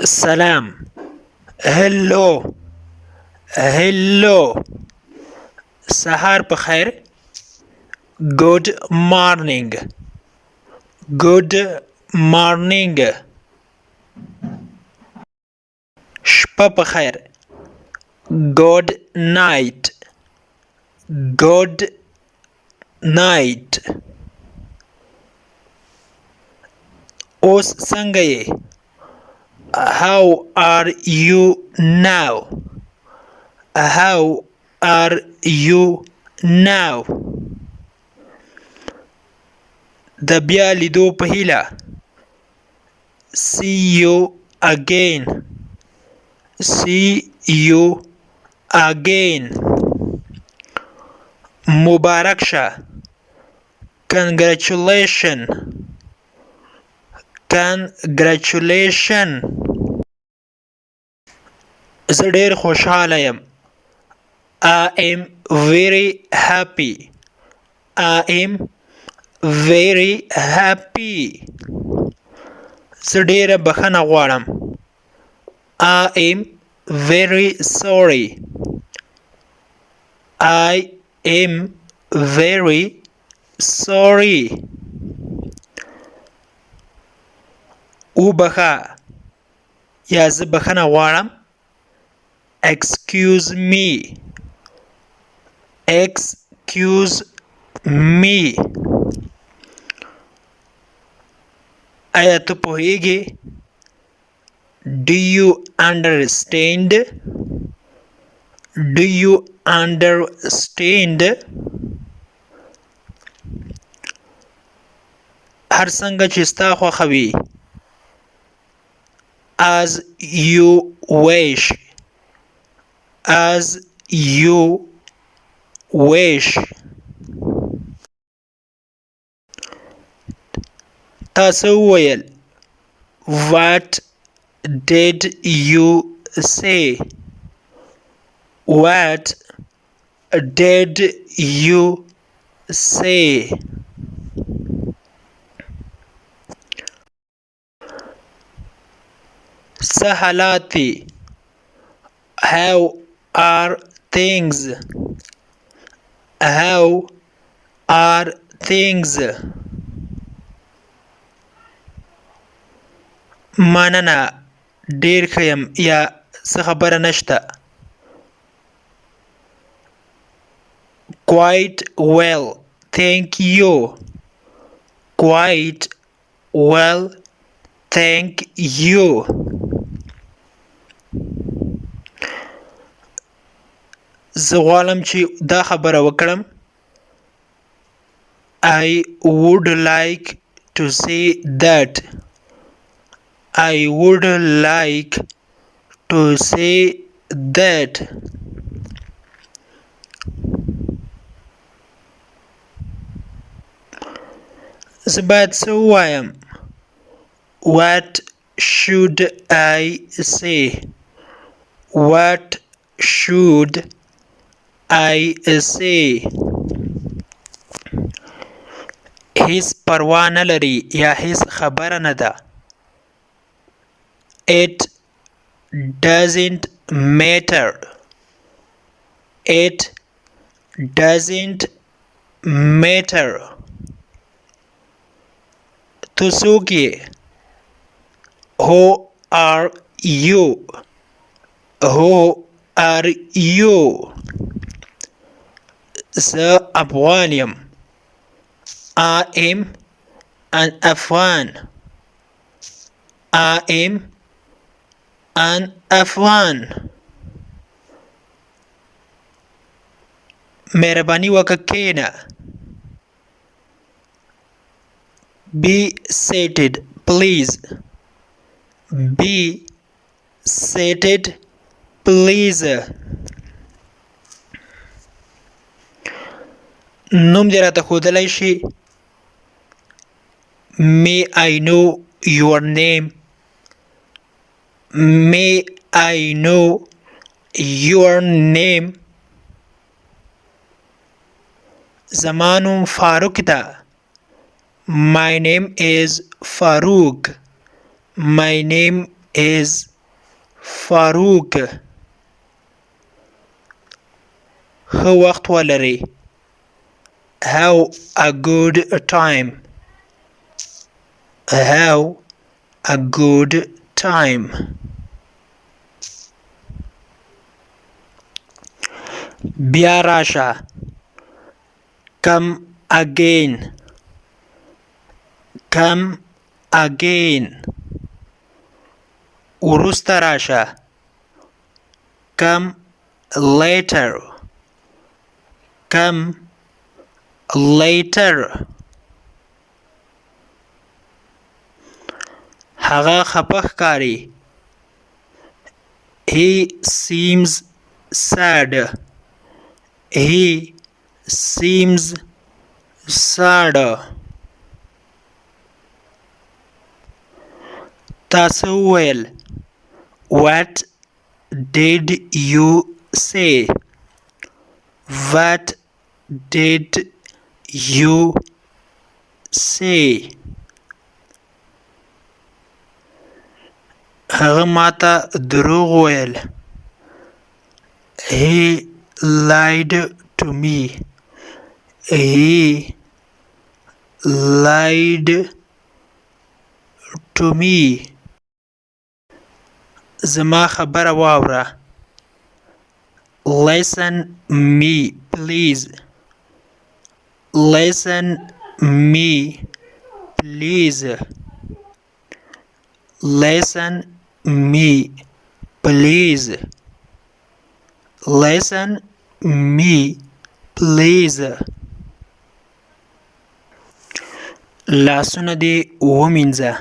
سلام. هلو هلو. سهار په خیر. Good morning. Good morning. شپه په خیر. Good night. Good night. اوس څنګه یې؟ How are you now? How are you now? د بیا لیدو په هیله. See you again. See you again. مبارک شه. Congratulations. Congratulations. زه ډیر خوشحاله یم. I am very happy. I am very happy. زه ډیره بخښنه غواړم. I am very sorry. I am very sorry. وبخښه یا زه بخښنه غواړم. Excuse me. Excuse me. آیا ته پوهیږې؟ Do you understand? Do you understand? هر څنګه چې ستا خوښه وي. As you wish. As you wish. تاسو وویل. What did you say? What did you say? څه حالات دي؟ How are things? How are things? مننه ډیر ښه یم یا څه خبره نشته. Quite well, thank you. Quite well, thank you. زه غواړم چې دا خبره وکړم. I would like to say that. I would like to say that. زه باید څه ووایم؟ What should I say? What should I say? هیڅ پروا نه لري یا هیڅ خبره نه ده. It doesn't matter. It doesn't matter. تو څوک یې؟ Who are you? Who are you? زه افغان یم. I am an Afghan. I am an Afghan. مهرباني وکړه کښېنه. Be seated, please. Be seated, please. نوم دې راته ښودلی شي؟ May I know your name? May I know your name? زما نوم فاروق ده. My name is Farouk. My name is فاروق ښه وخت ولرئ. Have a good time. Have a good time. بیا راشه. Come again. Come again. وروسته راشه. Come later. Come later. هغه خپه ښکاري. He seems sad. He seems sad. تاسو وویل. What did you say? What did you say? هغه ماته دروغ وویل. He lied to me. He lied to me. زما خبره واوره. Listen me please. Listen me please. Listen me please. Listen me please. لاسونه دې ومینځه.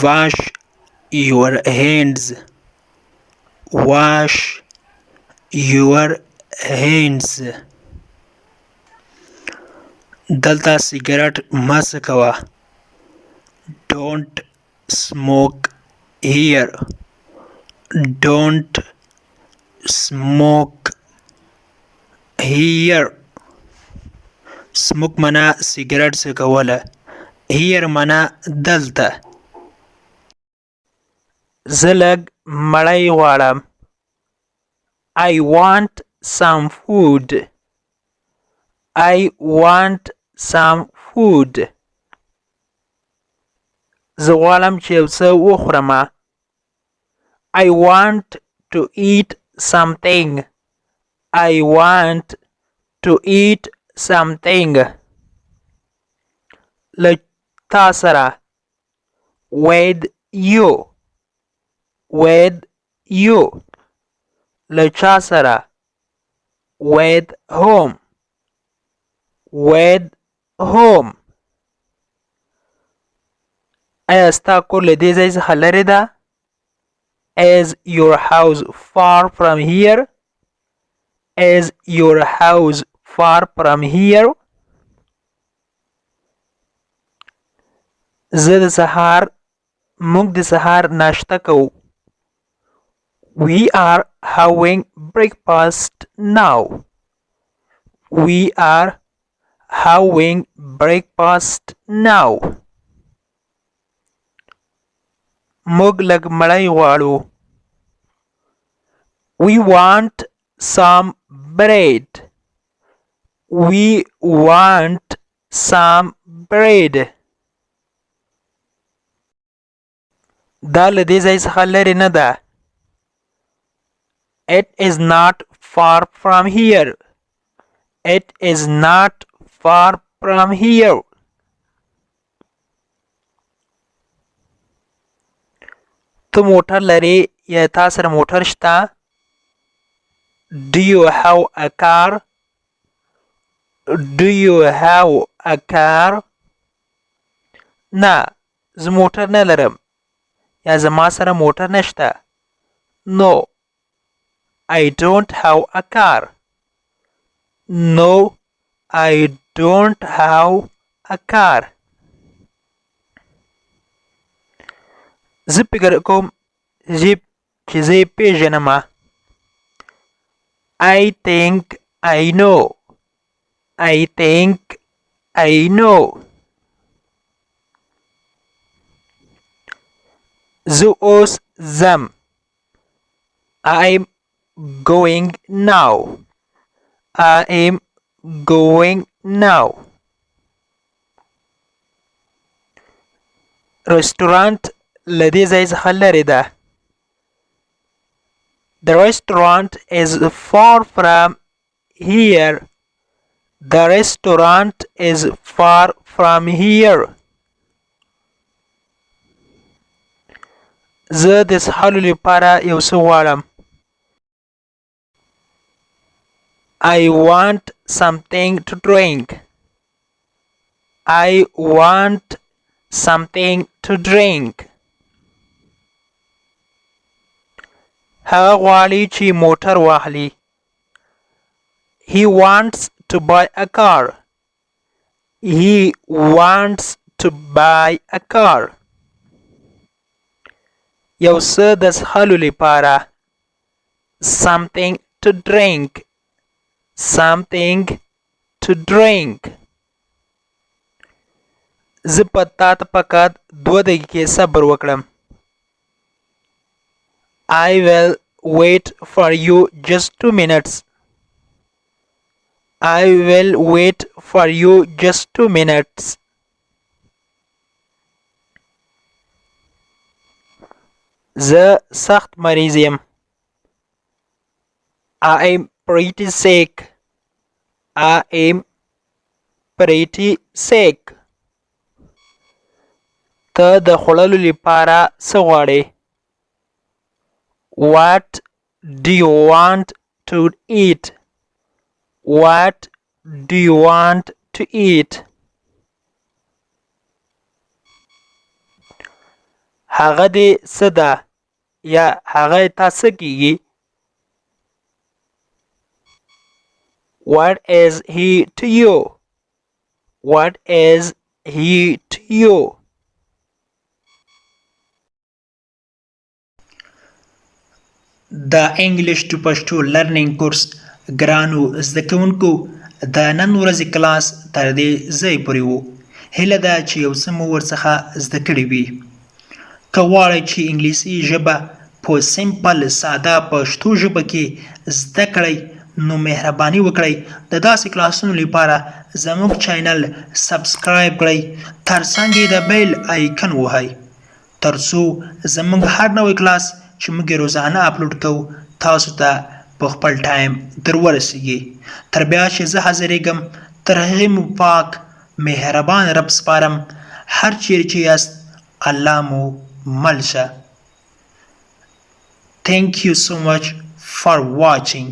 Wash your hands. Wash your hands. دلته سیګرټ مه څکوه. Don't smoke here. Don't smoke here. smoke معنا سیګرټ څکوله. here معنا دلته. زه لږ مړۍ غواړم. I want some food. I want some food. زه غواړم چې یو څه وخورم. I want to eat something. I want to eat something. له تا سره. With you. With you. له چا سره. With whom. With whom. ایا ستا کور له دې ځای څخه لرې ده؟ Is your house far from here? Is your house far from here? زه د سهار موږ د سهار ناشته کوو. We are having breakfast now. We are having breakfast now. موږ لږ مړۍ غواړو. We want some bread. We want some bread. دا له دې ځای څخه لرې نه ده. It is not far from here. It is not far from here. ته موټر لرې یا تا سره موټر شته؟ Do you have a car? Do you have a car? نه زه موټر نه لرم یا زما سره موټر نشته. No, I don't have a car. No, I don't have a car. زه فکر کوم چې زه یې پیژنم. I think I know. I think I know. زه اوس ځم. I'm going now. I am going now. رستورانت له دې ځای څخه لرې ده. The restaurant is far from here. The restaurant is far from here. زه د څښلو لپاره یو څه غواړم. I want something to drink. I want something to drink. هغه غواړي چې موټر واخلي. He wants to buy a car. He wants to buy a car. یو څه د څښلو لپاره. Something to drink. Something to drink. زه په تا ته فقط 2 دقیقې صبر وکړم. I will wait for you just 2 minutes. I will wait for you just 2 minutes. زه سخت مریض یم. I am pretty sick. I am pretty sick. ته د خوړلو لپاره څه غواړې؟ What do you want to eat? What do you want to eat? هغه دې څه ده یا هغه تا څه کیږي؟ What is he to you? What is he to you? د انګلیش ټو پښتو لرنینګ کورس ګرانو زده کوونکو د نن ورځې کلاس تر دې ځای پورې وو. هیله ده چې یو څه مو ورڅخه زده کړي وي. که غواړئ چې انګلیسي ژبه په سمپل ساده پښتو ژبه کې زده کړئ نو مهرباني وکړئ د داسې کلاسونو لپاره زموږ چینل سبسکرایب کړئ، ترڅنګ یې د بیل آیکن ووهئ ترڅو زموږ هر نوی کلاس چې موږ روزانه اپلوډ کوو تاسو ته په خپل ټایم در ورسیږي. تر بیا چې زه حاضرېږم تر هغې مو پاک مهربان رب سپارم. هر چیرې چې یاست الله مو مل شه. Thank you so much for watching.